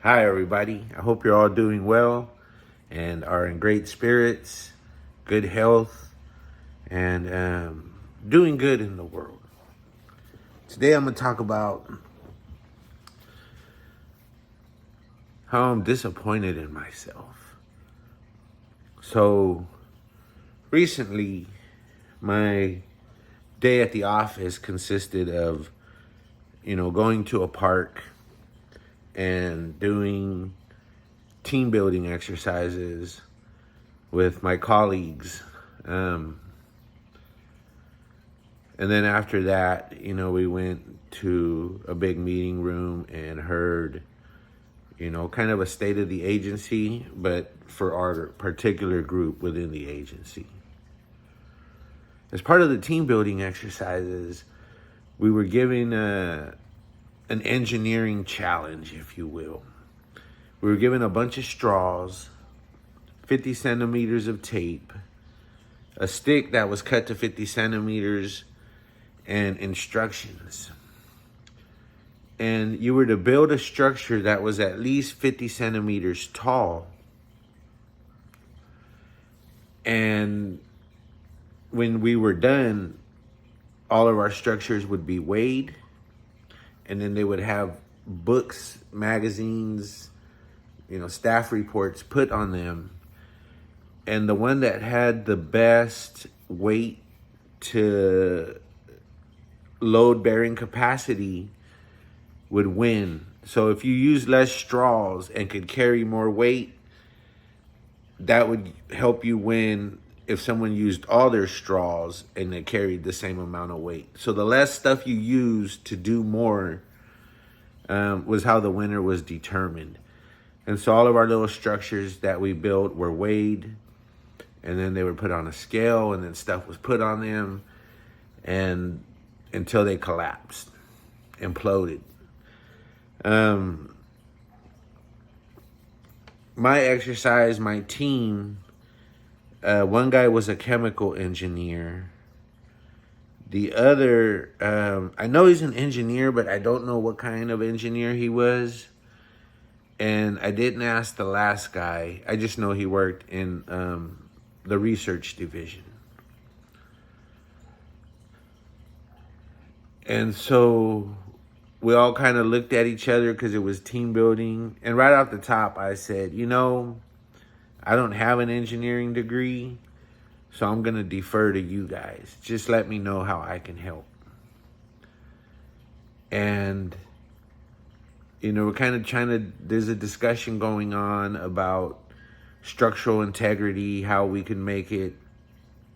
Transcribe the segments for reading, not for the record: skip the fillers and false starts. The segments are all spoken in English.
Hi, everybody. I hope you're all doing well and are in great spirits, good health, and doing good in the world. Today, I'm going to talk about how I'm disappointed in myself. So, recently, my day at the office consisted of, going to a park and doing team building exercises with my colleagues. And then after that, we went to a big meeting room and heard, kind of a state of the agency, but for our particular group within the agency. As part of the team building exercises, we were given an engineering challenge, if you will. We were given a bunch of straws, 50 centimeters of tape, a stick that was cut to 50 centimeters, and instructions. And you were to build a structure that was at least 50 centimeters tall. And when we were done, all of our structures would be weighed, and then they would have books, magazines, staff reports put on them. And the one that had the best weight to load bearing capacity would win. So if you use less straws and could carry more weight, that would help you win if someone used all their straws and they carried the same amount of weight. So the less stuff you use to do more was how the winner was determined. And so all of our little structures that we built were weighed, and then they were put on a scale, and then stuff was put on them, and until they collapsed, imploded. My exercise, my team, one guy was a chemical engineer. The other, I know he's an engineer, but I don't know what kind of engineer he was. And I didn't ask the last guy. I just know he worked in the research division. And so we all kind of looked at each other because it was team building. And right off the top, I said, I don't have an engineering degree, so I'm going to defer to you guys. Just let me know how I can help. And, we're kind of there's a discussion going on about structural integrity, how we can make it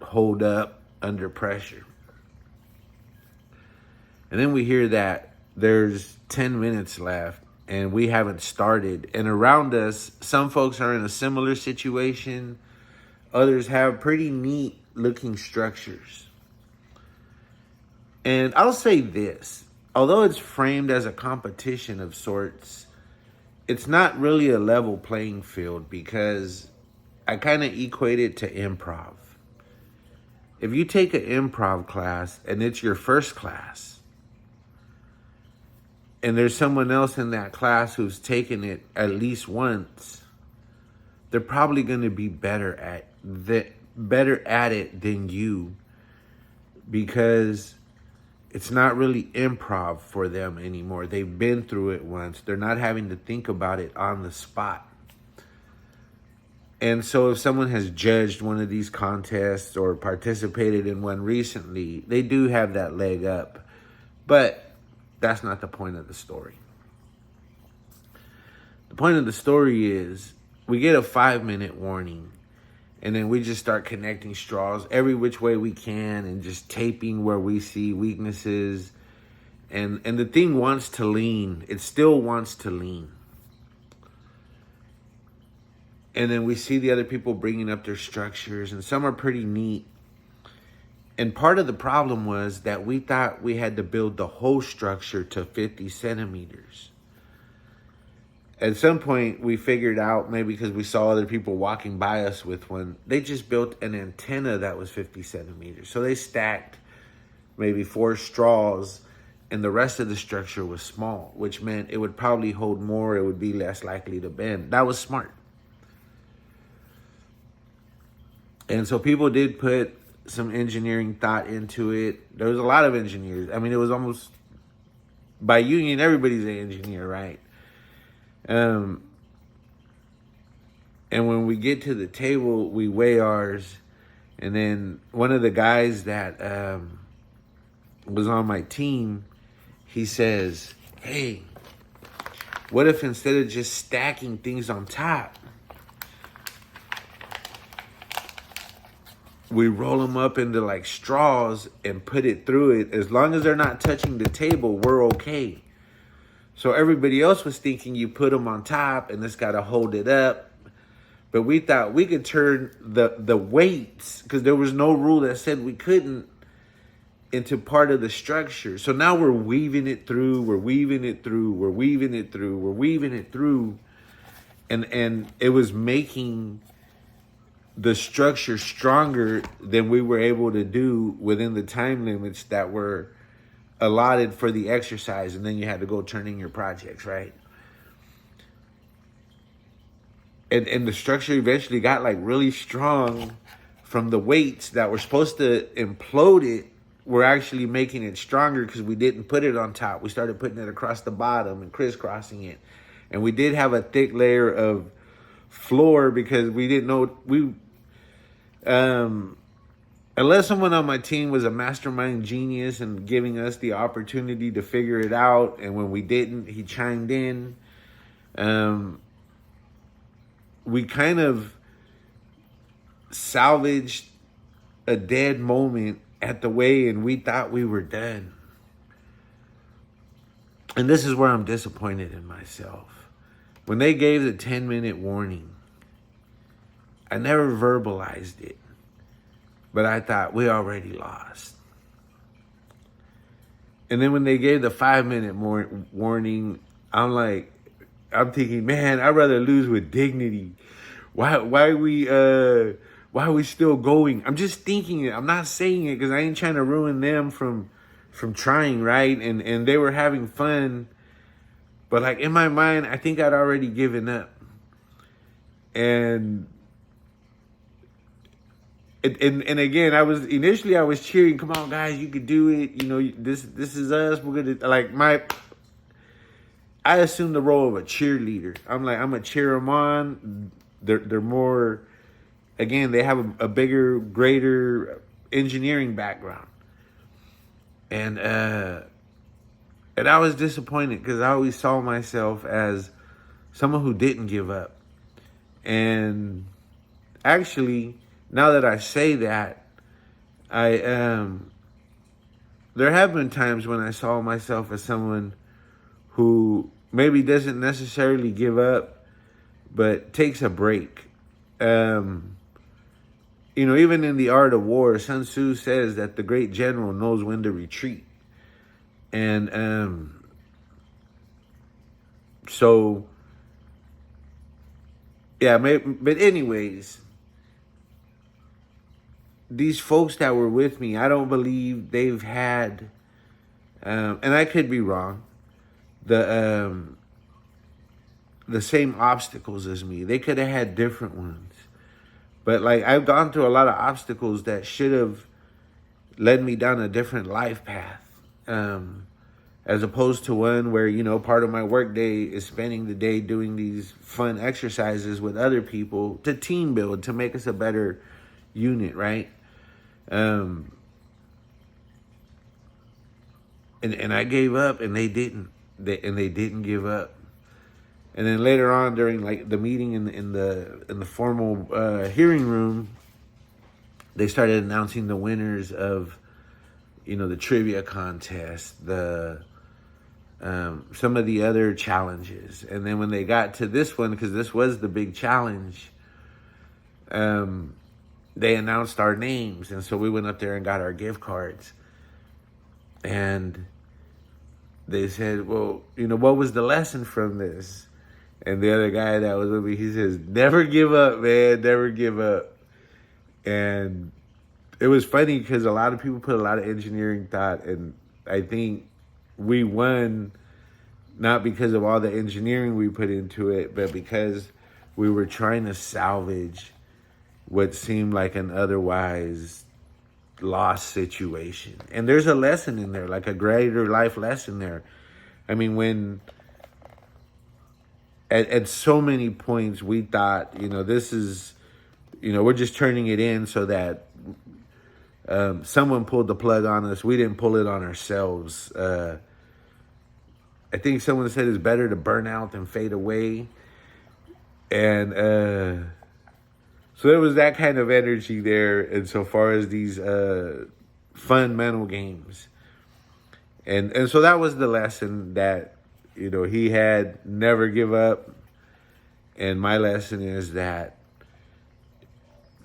hold up under pressure. And then we hear that there's 10 minutes left and we haven't started. And around us, some folks are in a similar situation. Others have pretty neat looking structures. And I'll say this, although it's framed as a competition of sorts, it's not really a level playing field because I kind of equate it to improv. If you take an improv class and it's your first class, and there's someone else in that class who's taken it at least once, they're probably going to be better at it than you, because it's not really improv for them anymore. They've been through it once. They're not having to think about it on the spot. And so if someone has judged one of these contests or participated in one recently, they do have that leg up. But that's not the point of the story. The point of the story is we get a 5-minute warning, and then we just start connecting straws every which way we can and just taping where we see weaknesses. And the thing wants to lean. It still wants to lean. And then we see the other people bringing up their structures, and some are pretty neat. And part of the problem was that we thought we had to build the whole structure to 50 centimeters. At some point, we figured out, maybe because we saw other people walking by us with one, they just built an antenna that was 50 centimeters. So they stacked maybe 4 straws and the rest of the structure was small, which meant it would probably hold more, it would be less likely to bend. That was smart. And so people did put some engineering thought into it. There was a lot of engineers. I mean, it was almost, by union, everybody's an engineer, right? And when we get to the table, we weigh ours. And then one of the guys that was on my team, he says, hey, what if instead of just stacking things on top, we roll them up into like straws and put it through it? As long as they're not touching the table, we're okay. So everybody else was thinking you put them on top and it's got to hold it up. But we thought we could turn the weights, because there was no rule that said we couldn't, into part of the structure. So now we're weaving it through, we're weaving it through, we're weaving it through, we're weaving it through. And it was making the structure stronger than we were able to do within the time limits that were allotted for the exercise. And then you had to go turn in your projects, right? And the structure eventually got like really strong from the weights that were supposed to implode it. We're actually making it stronger because we didn't put it on top. We started putting it across the bottom and crisscrossing it. And we did have a thick layer of floor because we didn't know unless someone on my team was a mastermind genius and giving us the opportunity to figure it out. And when we didn't, he chimed in. We kind of salvaged a dead moment at the weigh, and we thought we were done. And this is where I'm disappointed in myself. When they gave the 10-minute warning, I never verbalized it, but I thought we already lost. And then when they gave the 5-minute warning, I'm thinking, man, I'd rather lose with dignity. Why are we still going? I'm just thinking it. I'm not saying it because I ain't trying to ruin them from trying, right? And they were having fun. But like in my mind, I think I'd already given up. And again, I was cheering, come on guys, you could do it. You know, this is us. We're gonna I assumed the role of a cheerleader. I'm gonna cheer them on. They're more, again, they have a bigger, greater engineering background. And I was disappointed because I always saw myself as someone who didn't give up. And actually, now that I say that, there have been times when I saw myself as someone who maybe doesn't necessarily give up, but takes a break. Even in the art of war, Sun Tzu says that the great general knows when to retreat. And so, yeah, but anyways, these folks that were with me, I don't believe they've had, and I could be wrong, the same obstacles as me. They could have had different ones. But like, I've gone through a lot of obstacles that should have led me down a different life path. As opposed to one where, part of my work day is spending the day doing these fun exercises with other people to team build, to make us a better unit, right? And I gave up, and they didn't. They didn't give up. And then later on, during like the meeting in the formal hearing room, they started announcing the winners of, the trivia contest, some of the other challenges. And then when they got to this one, because this was the big challenge, they announced our names. And so we went up there and got our gift cards. And they said, well, what was the lesson from this? And the other guy that was with me, he says, never give up, man, never give up. And it was funny because a lot of people put a lot of engineering thought, and I think we won not because of all the engineering we put into it, but because we were trying to salvage what seemed like an otherwise lost situation. And there's a lesson in there, like a greater life lesson there. I mean, when at so many points we thought, this is, we're just turning it in so that someone pulled the plug on us. We didn't pull it on ourselves. I think someone said it's better to burn out than fade away. And so there was that kind of energy there insofar as these fun mental games. And so that was the lesson that, he had: never give up. And my lesson is that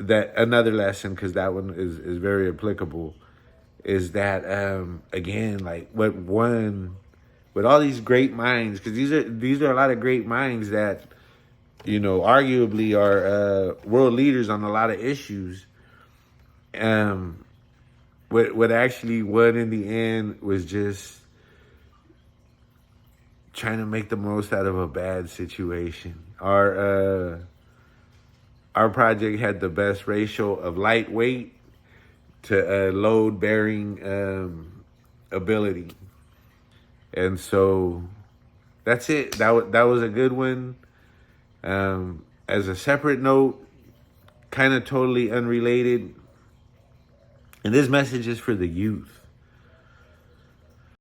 another lesson, because that one is very applicable, is that, again, like with all these great minds, because these are a lot of great minds that, arguably are world leaders on a lot of issues. What actually won in the end was just trying to make the most out of a bad situation. Our project had the best ratio of lightweight to load bearing ability, and so that's it. That was a good one. As a separate note, kind of totally unrelated, and this message is for the youth.